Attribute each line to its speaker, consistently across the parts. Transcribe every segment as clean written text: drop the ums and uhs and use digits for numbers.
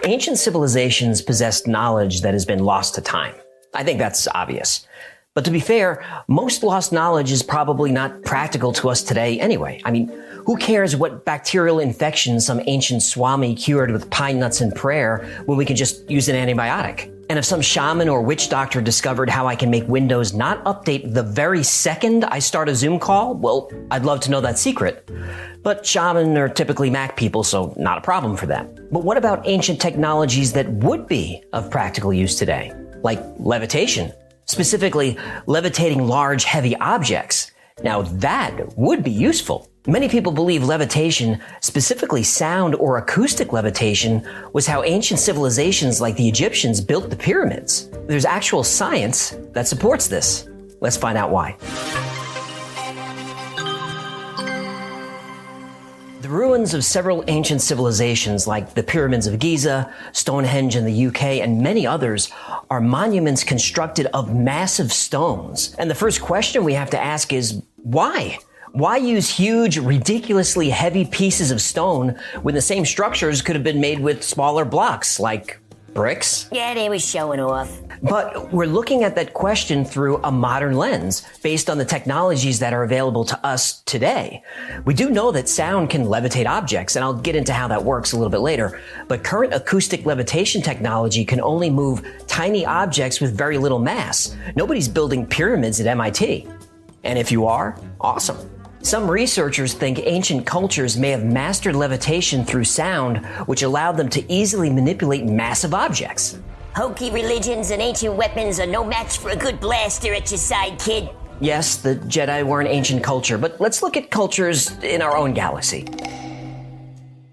Speaker 1: Ancient civilizations possessed knowledge that has been lost to time. I think that's obvious. But to be fair, most lost knowledge is probably not practical to us today anyway. I mean, who cares what bacterial infection some ancient Swami cured with pine nuts and prayer when we can just use an antibiotic? And if some shaman or witch doctor discovered how I can make Windows not update the very second I start a Zoom call, well, I'd love to know that secret. But shaman are typically Mac people, so not a problem for them. But what about ancient technologies that would be of practical use today? Like levitation. Specifically, levitating large, heavy objects. Now that would be useful. Many people believe levitation, specifically sound or acoustic levitation, was how ancient civilizations like the Egyptians built the pyramids. There's actual science that supports this. Let's find out why. The ruins of several ancient civilizations like the pyramids of Giza, Stonehenge in the UK, and many others are monuments constructed of massive stones. And the first question we have to ask is, why? Why use huge, ridiculously heavy pieces of stone when the same structures could have been made with smaller blocks like bricks?
Speaker 2: Yeah, they were showing off.
Speaker 1: But we're looking at that question through a modern lens based on the technologies that are available to us today. We do know that sound can levitate objects, and I'll get into how that works a little bit later. But current acoustic levitation technology can only move tiny objects with very little mass. Nobody's building pyramids at MIT. And if you are, awesome. Some researchers think ancient cultures may have mastered levitation through sound, which allowed them to easily manipulate massive objects.
Speaker 2: Hokey religions and ancient weapons are no match for a good blaster at your side, kid.
Speaker 1: Yes, the Jedi were an ancient culture, but let's look at cultures in our own galaxy.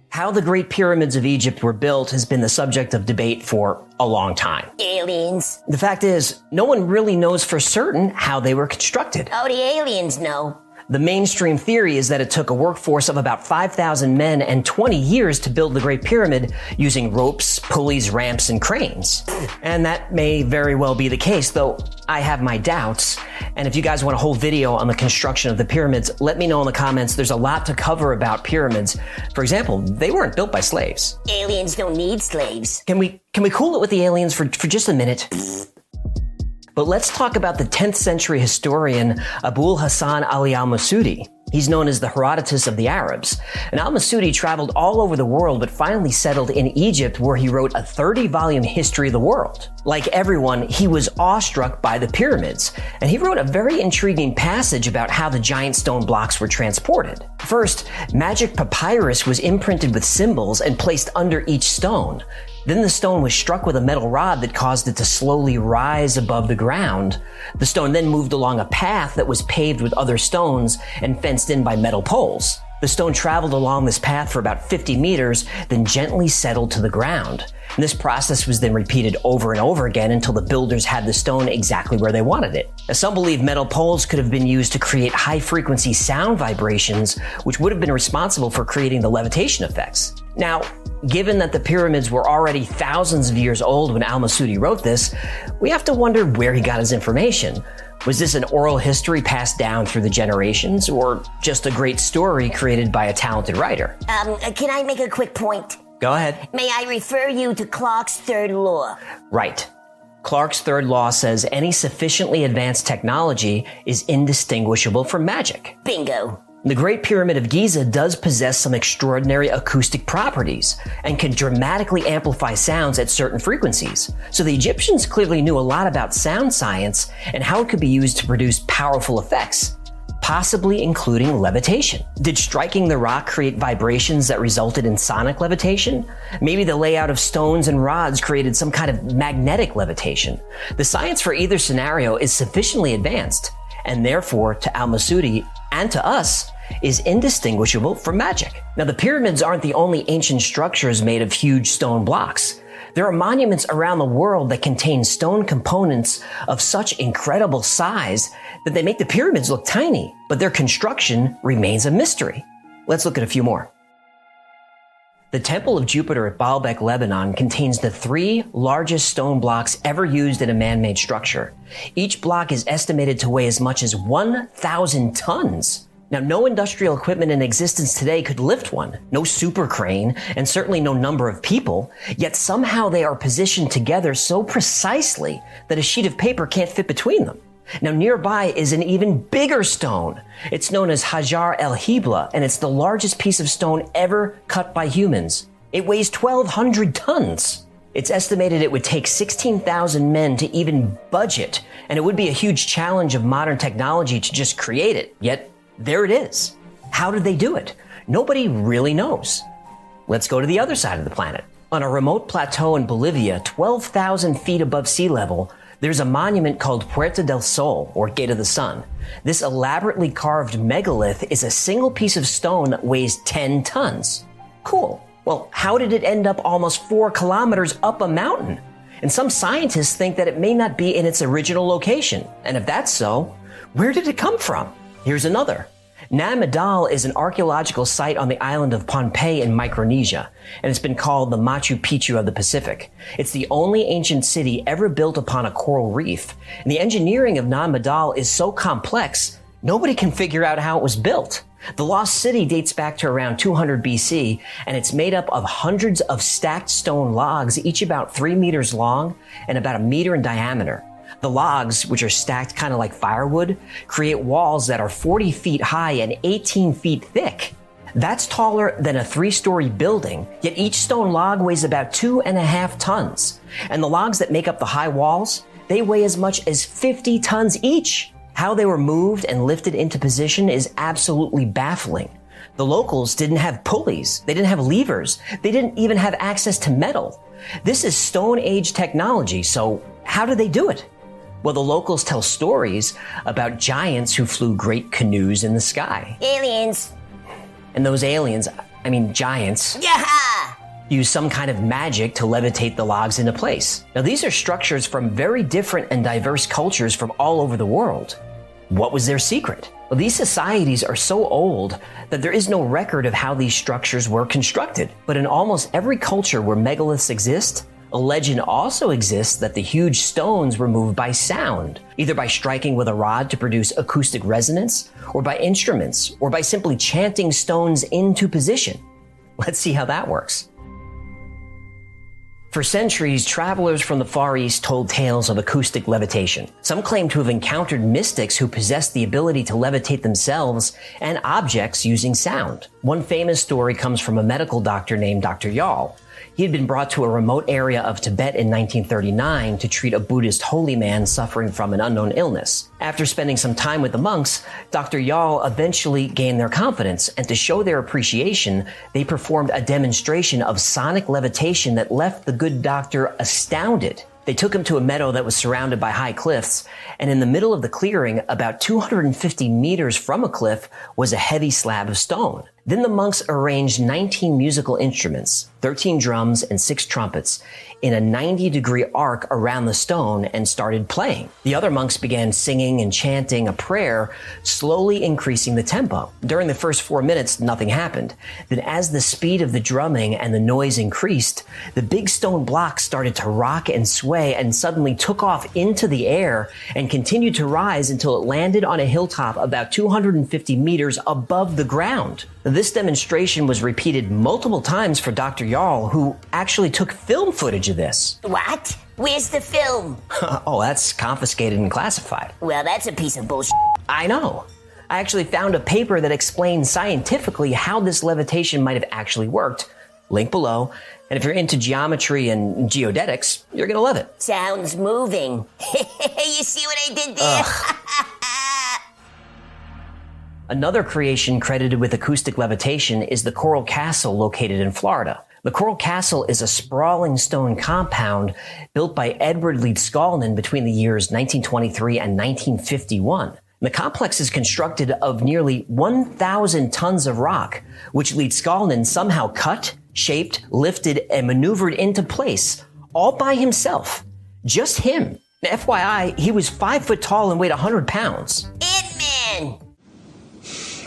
Speaker 1: How the Great Pyramids of Egypt were built has been the subject of debate for a long time.
Speaker 2: Aliens.
Speaker 1: The fact is, no one really knows for certain how they were constructed.
Speaker 2: Oh, the aliens know.
Speaker 1: The mainstream theory is that it took a workforce of about 5,000 men and 20 years to build the Great Pyramid using ropes, pulleys, ramps, and cranes. And that may very well be the case, though I have my doubts. And if you guys want a whole video on the construction of the pyramids, let me know in the comments. There's a lot to cover about pyramids. For example, they weren't built by slaves.
Speaker 2: Aliens don't need slaves.
Speaker 1: Can we cool it with the aliens for just a minute? But let's talk about the 10th century historian Abul Hasan Ali Al-Masudi. He's known as the Herodotus of the Arabs. And Al-Masudi traveled all over the world, but finally settled in Egypt, where he wrote a 30-volume history of the world. Like everyone, he was awestruck by the pyramids, and he wrote a very intriguing passage about how the giant stone blocks were transported. First, magic papyrus was imprinted with symbols and placed under each stone. Then the stone was struck with a metal rod that caused it to slowly rise above the ground. The stone then moved along a path that was paved with other stones and fenced in by metal poles. The stone traveled along this path for about 50 meters, then gently settled to the ground. And this process was then repeated over and over again until the builders had the stone exactly where they wanted it. Now, some believe metal poles could have been used to create high-frequency sound vibrations, which would have been responsible for creating the levitation effects. Now, given that the pyramids were already thousands of years old when Al-Masudi wrote this, we have to wonder where he got his information. Was this an oral history passed down through the generations, or just a great story created by a talented writer?
Speaker 2: Can I make a quick point?
Speaker 1: Go ahead.
Speaker 2: May I refer you to Clarke's third law?
Speaker 1: Right. Clarke's third law says any sufficiently advanced technology is indistinguishable from magic.
Speaker 2: Bingo.
Speaker 1: The Great Pyramid of Giza does possess some extraordinary acoustic properties and can dramatically amplify sounds at certain frequencies. So the Egyptians clearly knew a lot about sound science and how it could be used to produce powerful effects, possibly including levitation. Did striking the rock create vibrations that resulted in sonic levitation? Maybe the layout of stones and rods created some kind of magnetic levitation. The science for either scenario is sufficiently advanced, and therefore, to Al-Masudi and to us, is indistinguishable from magic. Now, the pyramids aren't the only ancient structures made of huge stone blocks. There are monuments around the world that contain stone components of such incredible size that they make the pyramids look tiny, but their construction remains a mystery. Let's look at a few more. The Temple of Jupiter at Baalbek, Lebanon contains the 3 largest stone blocks ever used in a man-made structure. Each block is estimated to weigh as much as 1,000 tons. Now, no industrial equipment in existence today could lift one, no super crane, and certainly no number of people, yet somehow they are positioned together so precisely that a sheet of paper can't fit between them. Now, nearby is an even bigger stone. It's known as Hajar el-Hibla, and it's the largest piece of stone ever cut by humans. It weighs 1,200 tons. It's estimated it would take 16,000 men to even budge it, and it would be a huge challenge of modern technology to just create it, yet there it is. How did they do it? Nobody really knows. Let's go to the other side of the planet. On a remote plateau in Bolivia, 12,000 feet above sea level, there's a monument called Puerta del Sol, or Gate of the Sun. This elaborately carved megalith is a single piece of stone that weighs 10 tons. Cool. Well, how did it end up almost 4 kilometers up a mountain? And some scientists think that it may not be in its original location. And if that's so, where did it come from? Here's another. Nam Madal is an archaeological site on the island of Pohnpei in Micronesia, and it's been called the Machu Picchu of the Pacific. It's the only ancient city ever built upon a coral reef, and the engineering of Nam Madal is so complex, nobody can figure out how it was built. The lost city dates back to around 200 BC, and it's made up of hundreds of stacked stone logs, each about 3 meters long and about 1 meter in diameter. The logs, which are stacked kind of like firewood, create walls that are 40 feet high and 18 feet thick. That's taller than a 3-story building, yet each stone log weighs about 2.5 tons. And the logs that make up the high walls, they weigh as much as 50 tons each. How they were moved and lifted into position is absolutely baffling. The locals didn't have pulleys, they didn't have levers, they didn't even have access to metal. This is Stone Age technology, so how did they do it? Well, the locals tell stories about giants who flew great canoes in the sky.
Speaker 2: Aliens.
Speaker 1: And those aliens, I mean giants, use some kind of magic to levitate the logs into place. Now, these are structures from very different and diverse cultures from all over the world. What was their secret? Well, these societies are so old that there is no record of how these structures were constructed. But in almost every culture where megaliths exist, a legend also exists that the huge stones were moved by sound, either by striking with a rod to produce acoustic resonance, or by instruments, or by simply chanting stones into position. Let's see how that works. For centuries, travelers from the Far East told tales of acoustic levitation. Some claim to have encountered mystics who possessed the ability to levitate themselves and objects using sound. One famous story comes from a medical doctor named Dr. Yal. He had been brought to a remote area of Tibet in 1939 to treat a Buddhist holy man suffering from an unknown illness. After spending some time with the monks, Dr. Yal eventually gained their confidence, and to show their appreciation, they performed a demonstration of sonic levitation that left the good doctor astounded. They took him to a meadow that was surrounded by high cliffs, and in the middle of the clearing, about 250 meters from a cliff, was a heavy slab of stone. Then the monks arranged 19 musical instruments, 13 drums and 6 trumpets, in a 90-degree arc around the stone and started playing. The other monks began singing and chanting a prayer, slowly increasing the tempo. During the first 4 minutes, nothing happened. Then as the speed of the drumming and the noise increased, the big stone block started to rock and sway and suddenly took off into the air and continued to rise until it landed on a hilltop about 250 meters above the ground. This demonstration was repeated multiple times for Dr. Yal, who actually took film footage of this.
Speaker 2: What? Where's the film?
Speaker 1: Oh, that's confiscated and classified.
Speaker 2: Well, that's a piece of bullshit.
Speaker 1: I know. I actually found a paper that explains scientifically how this levitation might have actually worked. Link below. And if you're into geometry and geodetics, you're going to love it.
Speaker 2: Sounds moving. You see what I did there?
Speaker 1: Another creation credited with acoustic levitation is the Coral Castle located in Florida. The Coral Castle is a sprawling stone compound built by Edward Leedskalnin between the years 1923 and 1951. The complex is constructed of nearly 1,000 tons of rock, which Leedskalnin somehow cut, shaped, lifted, and maneuvered into place, all by himself. Just him. Now, FYI, he was 5 foot tall and weighed 100 pounds.
Speaker 2: Ant-Man!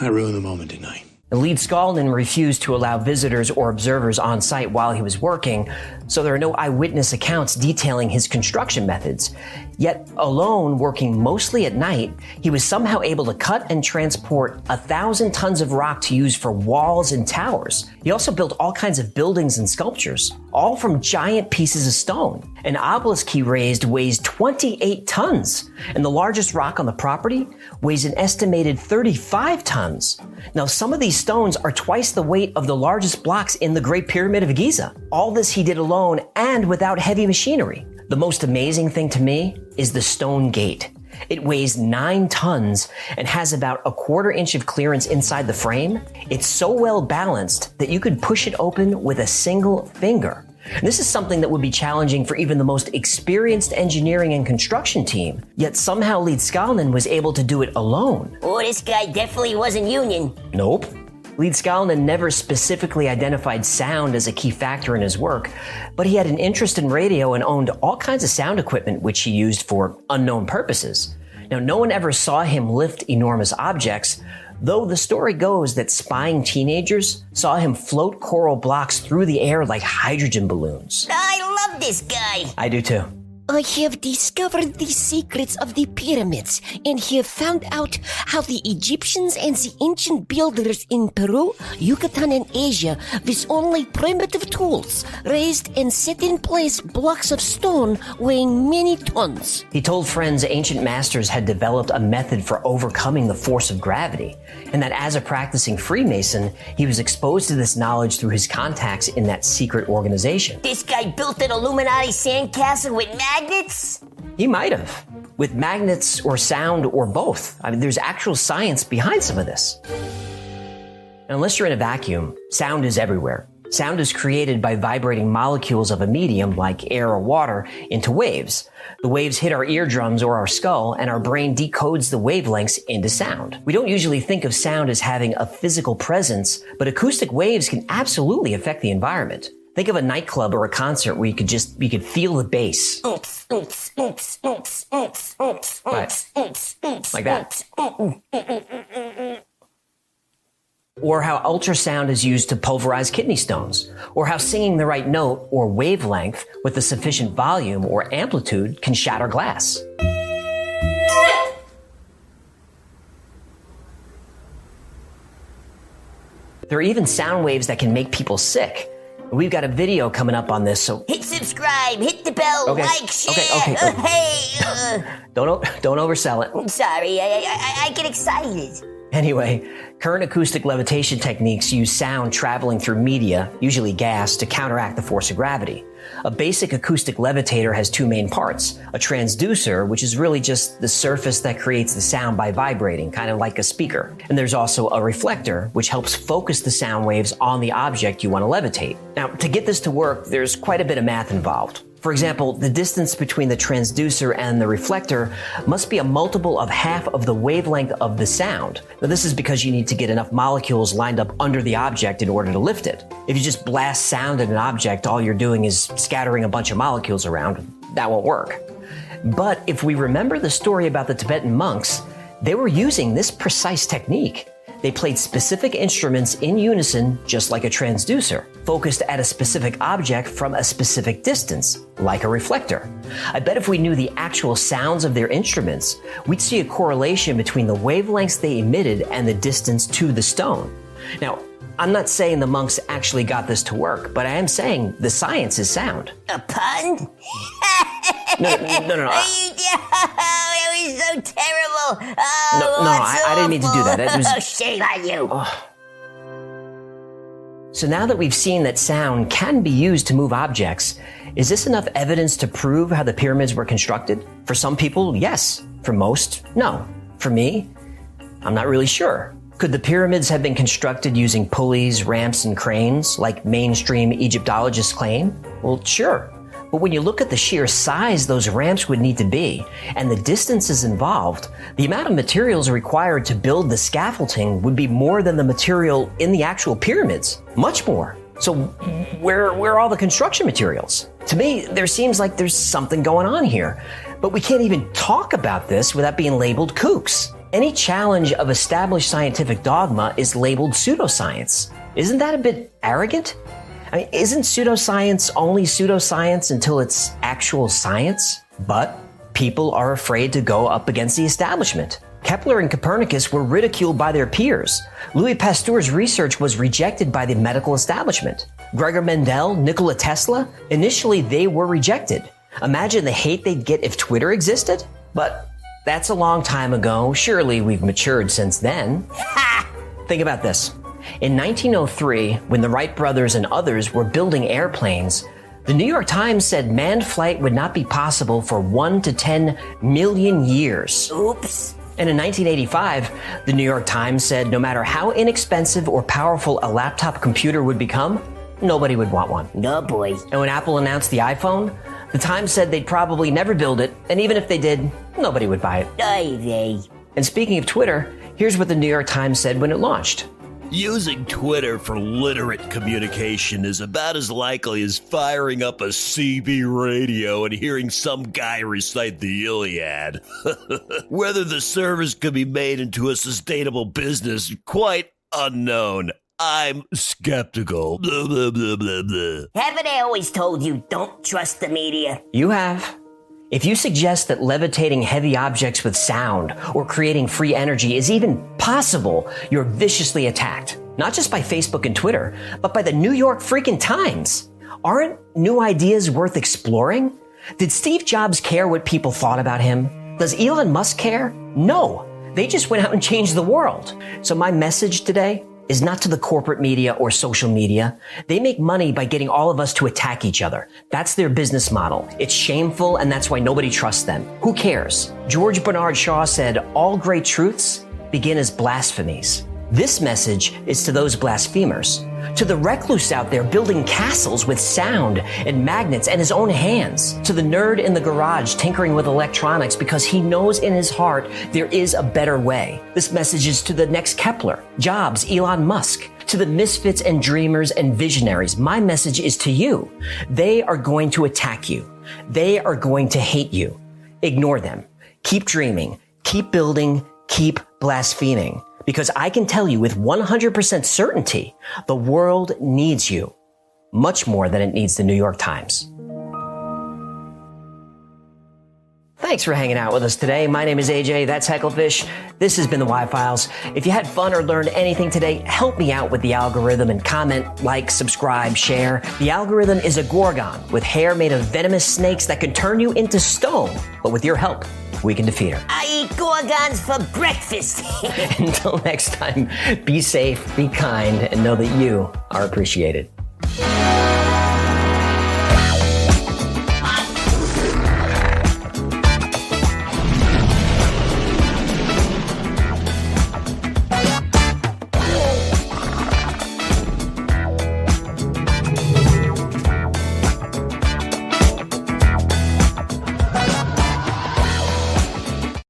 Speaker 3: I ruined the moment, didn't I?
Speaker 1: Leedskalnin refused to allow visitors or observers on site while he was working, so there are no eyewitness accounts detailing his construction methods. Yet, alone, working mostly at night, he was somehow able to cut and transport 1,000 tons of rock to use for walls and towers. He also built all kinds of buildings and sculptures, all from giant pieces of stone. An obelisk he raised weighs 28 tons, and the largest rock on the property weighs an estimated 35 tons. Now, some of these stones are twice the weight of the largest blocks in the Great Pyramid of Giza. All this he did alone and without heavy machinery. The most amazing thing to me is the stone gate. It weighs 9 tons and has about a 1/4 inch of clearance inside the frame. It's so well balanced that you could push it open with a single finger. This is something that would be challenging for even the most experienced engineering and construction team. Yet somehow Leedskalnin was able to do it alone.
Speaker 2: Oh, this guy definitely wasn't union.
Speaker 1: Nope. Leedskalnin never specifically identified sound as a key factor in his work, but he had an interest in radio and owned all kinds of sound equipment which he used for unknown purposes. Now, no one ever saw him lift enormous objects, though the story goes that spying teenagers saw him float coral blocks through the air like hydrogen balloons.
Speaker 2: I love this guy.
Speaker 1: I do too.
Speaker 3: I have discovered the secrets of the pyramids and have found out how the Egyptians and the ancient builders in Peru, Yucatan, and Asia, with only primitive tools, raised and set in place blocks of stone weighing many tons.
Speaker 1: He told friends ancient masters had developed a method for overcoming the force of gravity, and that as a practicing Freemason, he was exposed to this knowledge through his contacts in that secret organization.
Speaker 2: This guy built an Illuminati sandcastle with magnets?
Speaker 1: He might have. With magnets or sound or both. I mean, there's actual science behind some of this. Unless you're in a vacuum, sound is everywhere. Sound is created by vibrating molecules of a medium, like air or water, into waves. The waves hit our eardrums or our skull, and our brain decodes the wavelengths into sound. We don't usually think of sound as having a physical presence, but acoustic waves can absolutely affect the environment. Think of a nightclub or a concert where you could feel the bass. Right. Like that. Or how ultrasound is used to pulverize kidney stones. Or how singing the right note or wavelength with a sufficient volume or amplitude can shatter glass. There are even sound waves that can make people sick. We've got a video coming up on this, so
Speaker 2: hit subscribe, hit the bell,
Speaker 1: okay.
Speaker 2: like, share.
Speaker 1: Okay.
Speaker 2: Hey.
Speaker 1: Don't oversell it.
Speaker 2: I'm sorry, I get excited.
Speaker 1: Anyway, current acoustic levitation techniques use sound traveling through media, usually gas, to counteract the force of gravity. A basic acoustic levitator has 2 main parts. A transducer, which is really just the surface that creates the sound by vibrating, kind of like a speaker. And there's also a reflector, which helps focus the sound waves on the object you want to levitate. Now, to get this to work, there's quite a bit of math involved. For example, the distance between the transducer and the reflector must be a multiple of half of the wavelength of the sound. Now, this is because you need to get enough molecules lined up under the object in order to lift it. If you just blast sound at an object, all you're doing is scattering a bunch of molecules around. That won't work. But if we remember the story about the Tibetan monks, they were using this precise technique. They played specific instruments in unison, just like a transducer, focused at a specific object from a specific distance, like a reflector. I bet if we knew the actual sounds of their instruments, we'd see a correlation between the wavelengths they emitted and the distance to the stone. Now, I'm not saying the monks actually got this to work, but I am saying the science is sound.
Speaker 2: A pun?
Speaker 1: No.
Speaker 2: That was so terrible. Oh,
Speaker 1: I didn't mean to do that. It was...
Speaker 2: Oh, shame on you.
Speaker 1: Oh. So now that we've seen that sound can be used to move objects, is this enough evidence to prove how the pyramids were constructed? For some people, yes. For most, no. For me, I'm not really sure. Could the pyramids have been constructed using pulleys, ramps, and cranes, like mainstream Egyptologists claim? Well, sure. But when you look at the sheer size those ramps would need to be, and the distances involved, the amount of materials required to build the scaffolding would be more than the material in the actual pyramids. Much more. So where are all the construction materials? To me, there seems like there's something going on here. But we can't even talk about this without being labeled kooks. Any challenge of established scientific dogma is labeled pseudoscience. Isn't that a bit arrogant? I mean, isn't pseudoscience only pseudoscience until it's actual science? But people are afraid to go up against the establishment. Kepler and Copernicus were ridiculed by their peers. Louis Pasteur's research was rejected by the medical establishment. Gregor Mendel, Nikola Tesla, initially they were rejected. Imagine the hate they'd get if Twitter existed? But that's a long time ago. Surely we've matured since then. Think about this. In 1903, when the Wright brothers and others were building airplanes, the New York Times said manned flight would not be possible for 1 to 10 million years.
Speaker 2: Oops.
Speaker 1: And in 1985, the New York Times said no matter how inexpensive or powerful a laptop computer would become, nobody would want one.
Speaker 2: No, boy.
Speaker 1: And when Apple announced the iPhone, the Times said they'd probably never build it, and even if they did, nobody would buy it.
Speaker 2: Aye, they.
Speaker 1: And speaking of Twitter, here's what the New York Times said when it launched.
Speaker 4: Using Twitter for literate communication is about as likely as firing up a CB radio and hearing some guy recite the Iliad. Whether the service could be made into a sustainable business, quite unknown. I'm skeptical. Blah, blah, blah, blah, blah.
Speaker 2: Haven't I always told you don't trust the media?
Speaker 1: You have. If you suggest that levitating heavy objects with sound or creating free energy is even possible, you're viciously attacked. Not just by Facebook and Twitter, but by the New York freaking Times. Aren't new ideas worth exploring? Did Steve Jobs care what people thought about him? Does Elon Musk care? No. They just went out and changed the world. So my message today is not to the corporate media or social media. They make money by getting all of us to attack each other. That's their business model. It's shameful, and that's why nobody trusts them. Who cares? George Bernard Shaw said, all great truths begin as blasphemies. This message is to those blasphemers, to the recluse out there building castles with sound and magnets and his own hands, to the nerd in the garage tinkering with electronics because he knows in his heart there is a better way. This message is to the next Kepler, Jobs, Elon Musk, to the misfits and dreamers and visionaries. My message is to you. They are going to attack you. They are going to hate you. Ignore them. Keep dreaming. Keep building. Keep blaspheming. Because I can tell you with 100% certainty, the world needs you much more than it needs the New York Times. Thanks for hanging out with us today. My name is AJ, that's Hecklefish. This has been the Y-Files. If you had fun or learned anything today, help me out with the algorithm and comment, like, subscribe, share. The algorithm is a gorgon with hair made of venomous snakes that can turn you into stone. But with your help, we can defeat her.
Speaker 2: I eat gorgons for breakfast.
Speaker 1: Until next time, be safe, be kind, and know that you are appreciated.